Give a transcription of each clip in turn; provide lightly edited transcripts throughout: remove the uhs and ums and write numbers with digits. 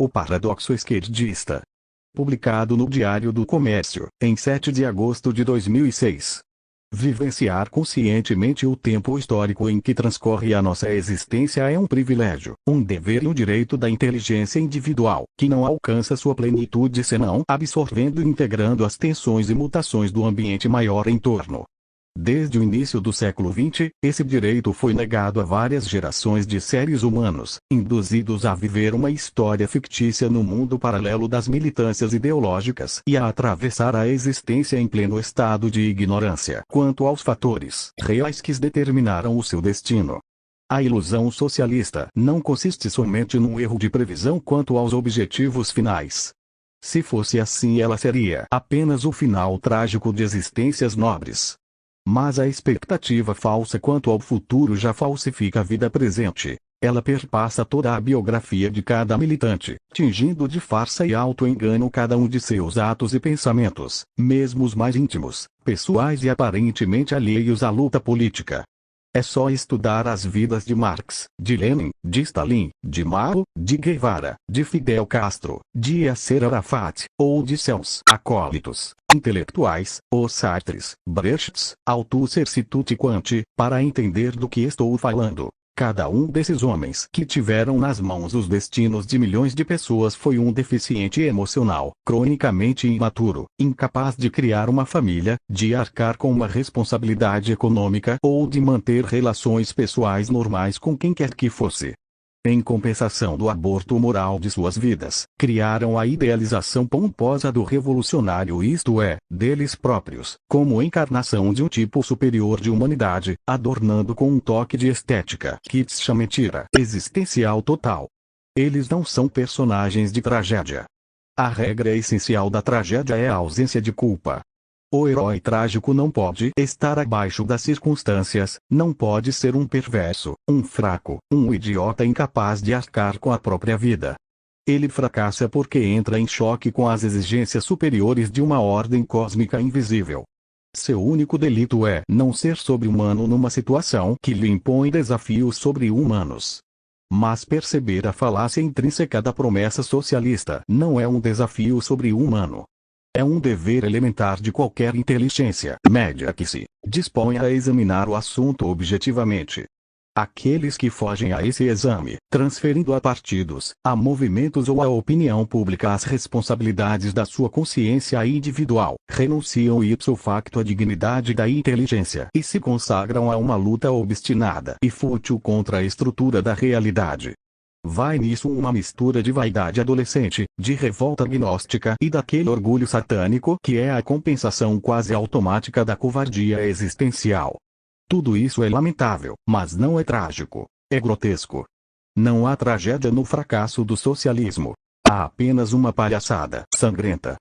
O Paradoxo Esquerdista. Publicado no Diário do Comércio, em 7 de agosto de 2006. Vivenciar conscientemente o tempo histórico em que transcorre a nossa existência é um privilégio, um dever e um direito da inteligência individual, que não alcança sua plenitude senão absorvendo e integrando as tensões e mutações do ambiente maior em torno. Desde o início do século XX, esse direito foi negado a várias gerações de seres humanos, induzidos a viver uma história fictícia no mundo paralelo das militâncias ideológicas e a atravessar a existência em pleno estado de ignorância quanto aos fatores reais que determinaram o seu destino. A ilusão socialista não consiste somente num erro de previsão quanto aos objetivos finais. Se fosse assim, ela seria apenas o final trágico de existências nobres. Mas a expectativa falsa quanto ao futuro já falsifica a vida presente. Ela perpassa toda a biografia de cada militante, tingindo de farsa e auto-engano cada um de seus atos e pensamentos, mesmo os mais íntimos, pessoais e aparentemente alheios à luta política. É só estudar as vidas de Marx, de Lenin, de Stalin, de Mao, de Guevara, de Fidel Castro, de Yasser Arafat, ou de seus acólitos, intelectuais, os Sartres, Brechts, Althusser e tutti quanti, para entender do que estou falando. Cada um desses homens que tiveram nas mãos os destinos de milhões de pessoas foi um deficiente emocional, cronicamente imaturo, incapaz de criar uma família, de arcar com uma responsabilidade econômica ou de manter relações pessoais normais com quem quer que fosse. Em compensação do aborto moral de suas vidas, criaram a idealização pomposa do revolucionário, isto é, deles próprios, como encarnação de um tipo superior de humanidade, adornando com um toque de estética kitsch a mentira existencial total. Eles não são personagens de tragédia. A regra essencial da tragédia é a ausência de culpa. O herói trágico não pode estar abaixo das circunstâncias, não pode ser um perverso, um fraco, um idiota incapaz de arcar com a própria vida. Ele fracassa porque entra em choque com as exigências superiores de uma ordem cósmica invisível. Seu único delito é não ser sobre-humano numa situação que lhe impõe desafios sobre-humanos. Mas perceber a falácia intrínseca da promessa socialista não é um desafio sobre-humano. É um dever elementar de qualquer inteligência média que se disponha a examinar o assunto objetivamente. Aqueles que fogem a esse exame, transferindo a partidos, a movimentos ou à opinião pública as responsabilidades da sua consciência individual, renunciam ipso facto à dignidade da inteligência e se consagram a uma luta obstinada e fútil contra a estrutura da realidade. Vai nisso uma mistura de vaidade adolescente, de revolta gnóstica e daquele orgulho satânico que é a compensação quase automática da covardia existencial. Tudo isso é lamentável, mas não é trágico. É grotesco. Não há tragédia no fracasso do socialismo. Há apenas uma palhaçada sangrenta.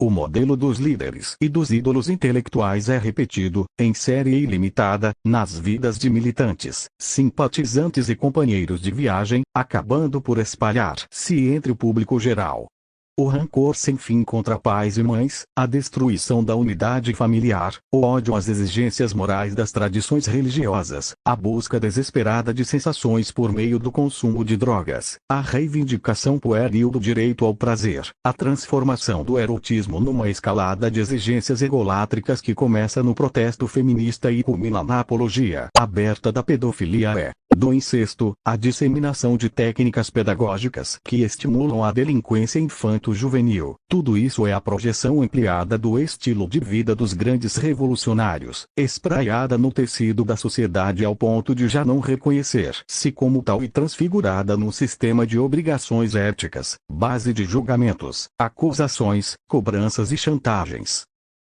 O modelo dos líderes e dos ídolos intelectuais é repetido, em série ilimitada, nas vidas de militantes, simpatizantes e companheiros de viagem, acabando por espalhar-se entre o público geral. O rancor sem fim contra pais e mães, a destruição da unidade familiar, o ódio às exigências morais das tradições religiosas, a busca desesperada de sensações por meio do consumo de drogas, a reivindicação pueril do direito ao prazer, a transformação do erotismo numa escalada de exigências egolátricas que começa no protesto feminista e culmina na apologia aberta da pedofilia do incesto, a disseminação de técnicas pedagógicas que estimulam a delinquência infanto-juvenil. Tudo isso é a projeção ampliada do estilo de vida dos grandes revolucionários, espraiada no tecido da sociedade ao ponto de já não reconhecer-se como tal e transfigurada num sistema de obrigações éticas, base de julgamentos, acusações, cobranças e chantagens.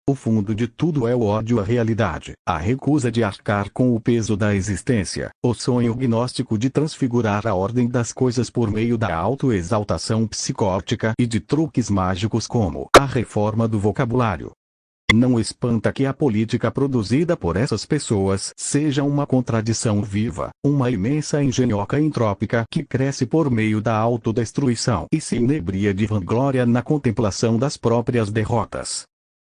O fundo de tudo é o ódio à realidade, a recusa de arcar com o peso da existência, o sonho gnóstico de transfigurar a ordem das coisas por meio da autoexaltação psicótica e de truques mágicos como a reforma do vocabulário. Não espanta que a política produzida por essas pessoas seja uma contradição viva, uma imensa engenhoca entrópica que cresce por meio da autodestruição e se inebria de vanglória na contemplação das próprias derrotas.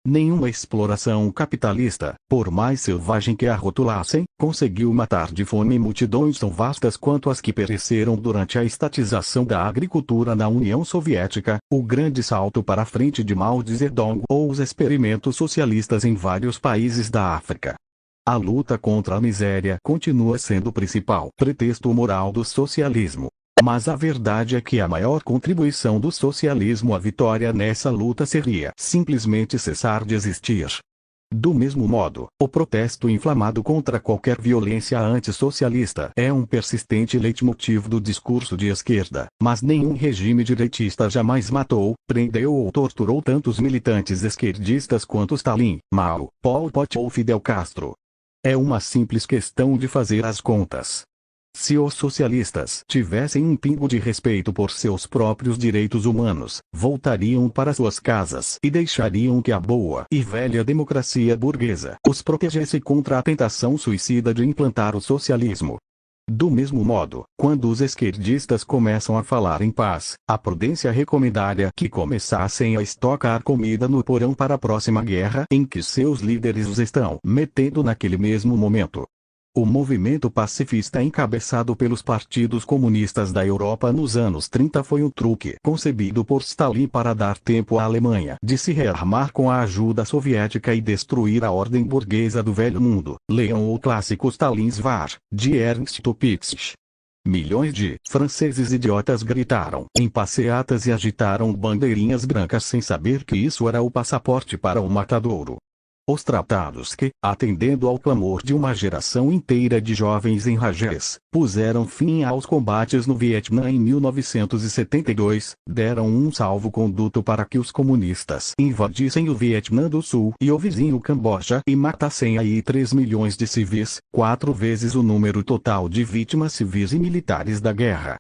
Nenhuma exploração capitalista, por mais selvagem que a rotulassem, conseguiu matar de fome multidões tão vastas quanto as que pereceram durante a estatização da agricultura na União Soviética, o grande salto para a frente de Mao Zedong ou os experimentos socialistas em vários países da África. A luta contra a miséria continua sendo o principal pretexto moral do socialismo. Mas a verdade é que a maior contribuição do socialismo à vitória nessa luta seria simplesmente cessar de existir. Do mesmo modo, o protesto inflamado contra qualquer violência antissocialista é um persistente leitmotiv do discurso de esquerda, mas nenhum regime direitista jamais matou, prendeu ou torturou tantos militantes esquerdistas quanto Stalin, Mao, Pol Pot ou Fidel Castro. É uma simples questão de fazer as contas. Se os socialistas tivessem um pingo de respeito por seus próprios direitos humanos, voltariam para suas casas e deixariam que a boa e velha democracia burguesa os protegesse contra a tentação suicida de implantar o socialismo. Do mesmo modo, quando os esquerdistas começam a falar em paz, a prudência recomendaria que começassem a estocar comida no porão para a próxima guerra em que seus líderes os estão metendo naquele mesmo momento. O movimento pacifista encabeçado pelos partidos comunistas da Europa nos anos 30 foi um truque concebido por Stalin para dar tempo à Alemanha de se rearmar com a ajuda soviética e destruir a ordem burguesa do velho mundo. Leam o clássico Stalin's War, de Ernst Topitsch. Milhões de franceses idiotas gritaram em passeatas e agitaram bandeirinhas brancas sem saber que isso era o passaporte para o matadouro. Os tratados que, atendendo ao clamor de uma geração inteira de jovens enrajes, puseram fim aos combates no Vietnã em 1972, deram um salvo-conduto para que os comunistas invadissem o Vietnã do Sul e o vizinho Camboja e matassem aí 3 milhões de civis, 4 vezes o número total de vítimas civis e militares da guerra.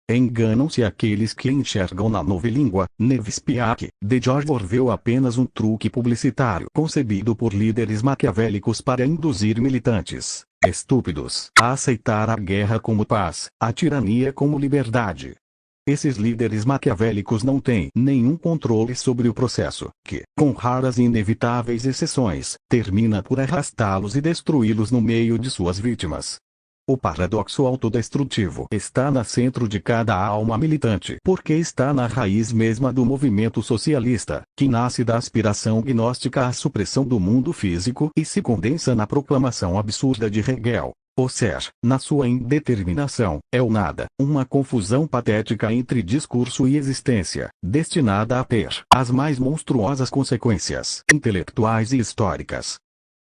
Enganam-se aqueles que enxergam na novilíngua, Nevspiak, de George Orwell apenas um truque publicitário concebido por líderes maquiavélicos para induzir militantes, estúpidos, a aceitar a guerra como paz, a tirania como liberdade. Esses líderes maquiavélicos não têm nenhum controle sobre o processo, que, com raras e inevitáveis exceções, termina por arrastá-los e destruí-los no meio de suas vítimas. O paradoxo autodestrutivo está no centro de cada alma militante porque está na raiz mesma do movimento socialista, que nasce da aspiração gnóstica à supressão do mundo físico e se condensa na proclamação absurda de Hegel. O ser, na sua indeterminação, é o nada, uma confusão patética entre discurso e existência, destinada a ter as mais monstruosas consequências intelectuais e históricas.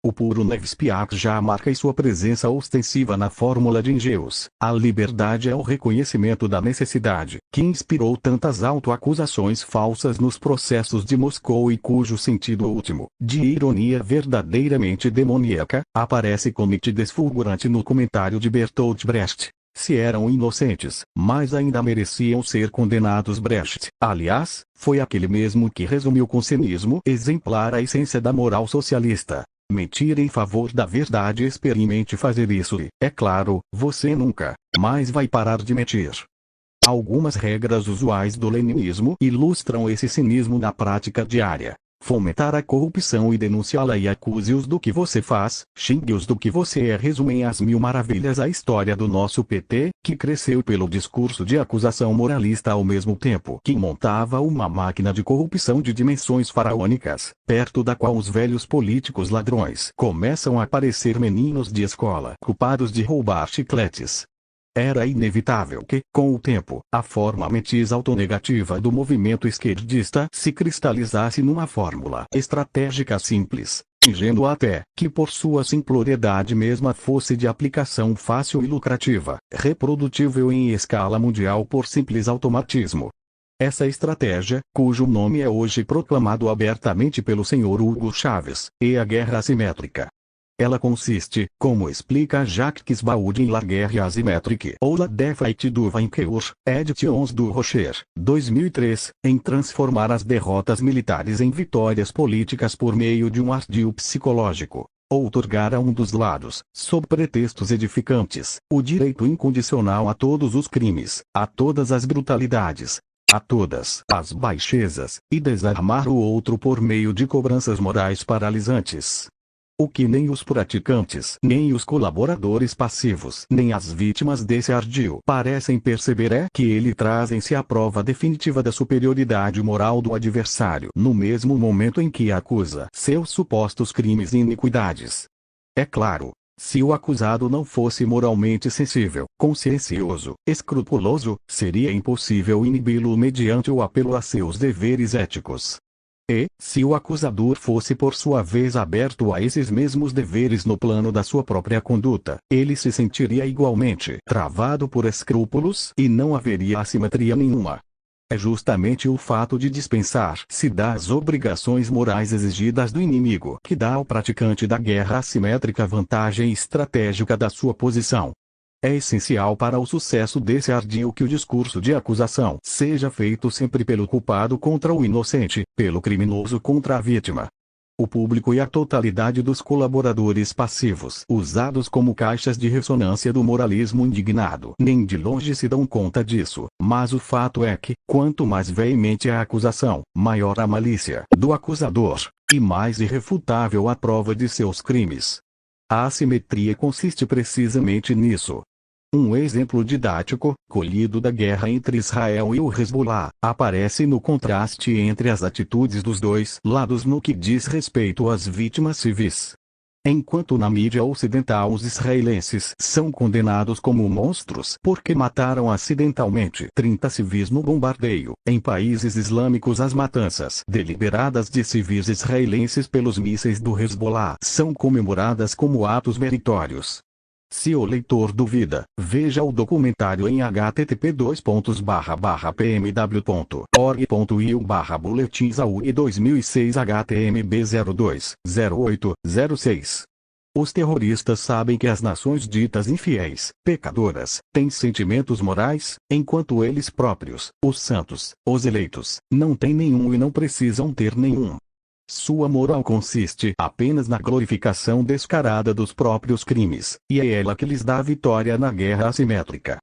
O puro Nevspiak já marca em sua presença ostensiva na fórmula de Engels. A liberdade é o reconhecimento da necessidade, que inspirou tantas autoacusações falsas nos processos de Moscou e cujo sentido último, de ironia verdadeiramente demoníaca, aparece como nitidez fulgurante no comentário de Bertolt Brecht. Se eram inocentes, mas ainda mereciam ser condenados. Brecht, aliás, foi aquele mesmo que resumiu com cinismo exemplar a essência da moral socialista. Mentir em favor da verdade. Experimente fazer isso e, é claro, você nunca mais vai parar de mentir. Algumas regras usuais do leninismo ilustram esse cinismo na prática diária. Fomentar a corrupção e denunciá-la e acuse-os do que você faz, xingue-os do que você é. Resumem as mil maravilhas a história do nosso PT, que cresceu pelo discurso de acusação moralista ao mesmo tempo que montava uma máquina de corrupção de dimensões faraônicas, perto da qual os velhos políticos ladrões começam a parecer meninos de escola culpados de roubar chicletes. Era inevitável que, com o tempo, a forma mentis autonegativa do movimento esquerdista se cristalizasse numa fórmula estratégica simples, ingênua até, que por sua simploriedade mesma fosse de aplicação fácil e lucrativa, reprodutível em escala mundial por simples automatismo. Essa estratégia, cujo nome é hoje proclamado abertamente pelo Sr. Hugo Chávez, é a guerra assimétrica. Ela consiste, como explica Jacques Baudin em La Guerre Asymétrique ou La Défaite du Vainqueur, Editions du Rocher, 2003, em transformar as derrotas militares em vitórias políticas por meio de um ardil psicológico. Outorgar a um dos lados, sob pretextos edificantes, o direito incondicional a todos os crimes, a todas as brutalidades, a todas as baixezas, e desarmar o outro por meio de cobranças morais paralisantes. O que nem os praticantes, nem os colaboradores passivos, nem as vítimas desse ardil parecem perceber é que ele traz em si a prova definitiva da superioridade moral do adversário no mesmo momento em que acusa seus supostos crimes e iniquidades. É claro, se o acusado não fosse moralmente sensível, consciencioso, escrupuloso, seria impossível inibi-lo mediante o apelo a seus deveres éticos. E, se o acusador fosse por sua vez aberto a esses mesmos deveres no plano da sua própria conduta, ele se sentiria igualmente travado por escrúpulos e não haveria assimetria nenhuma. É justamente o fato de dispensar-se das obrigações morais exigidas do inimigo que dá ao praticante da guerra assimétrica vantagem estratégica da sua posição. É essencial para o sucesso desse ardil que o discurso de acusação seja feito sempre pelo culpado contra o inocente, pelo criminoso contra a vítima. O público e a totalidade dos colaboradores passivos, usados como caixas de ressonância do moralismo indignado, nem de longe se dão conta disso, mas o fato é que, quanto mais veemente a acusação, maior a malícia do acusador, e mais irrefutável a prova de seus crimes. A assimetria consiste precisamente nisso. Um exemplo didático, colhido da guerra entre Israel e o Hezbollah, aparece no contraste entre as atitudes dos dois lados no que diz respeito às vítimas civis. Enquanto na mídia ocidental os israelenses são condenados como monstros porque mataram acidentalmente 30 civis no bombardeio, em países islâmicos as matanças deliberadas de civis israelenses pelos mísseis do Hezbollah são comemoradas como atos meritórios. Se o leitor duvida, veja o documentário em http://pmw.org.il/boletim Saúde 2006 HTMB 020806. Os terroristas sabem que as nações ditas infiéis, pecadoras, têm sentimentos morais, enquanto eles próprios, os santos, os eleitos, não têm nenhum e não precisam ter nenhum. Sua moral consiste apenas na glorificação descarada dos próprios crimes, e é ela que lhes dá a vitória na guerra assimétrica.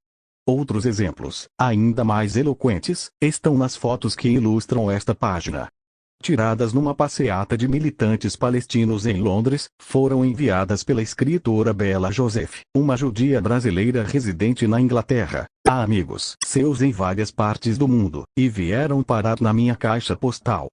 Outros exemplos, ainda mais eloquentes, estão nas fotos que ilustram esta página. Tiradas numa passeata de militantes palestinos em Londres, foram enviadas pela escritora Bella Joseph, uma judia brasileira residente na Inglaterra, a amigos seus em várias partes do mundo, e vieram parar na minha caixa postal.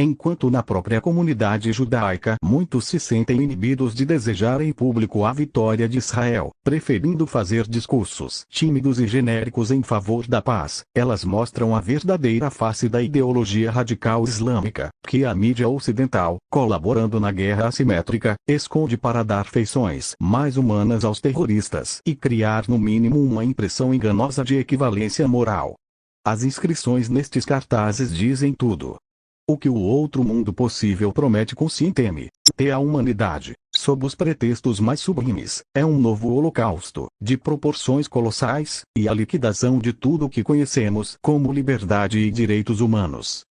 Enquanto na própria comunidade judaica muitos se sentem inibidos de desejar em público a vitória de Israel, preferindo fazer discursos tímidos e genéricos em favor da paz, elas mostram a verdadeira face da ideologia radical islâmica, que a mídia ocidental, colaborando na guerra assimétrica, esconde para dar feições mais humanas aos terroristas e criar no mínimo uma impressão enganosa de equivalência moral. As inscrições nestes cartazes dizem tudo. O que o outro mundo possível promete com sim teme, a humanidade, sob os pretextos mais sublimes, é um novo holocausto, de proporções colossais, e a liquidação de tudo o que conhecemos como liberdade e direitos humanos.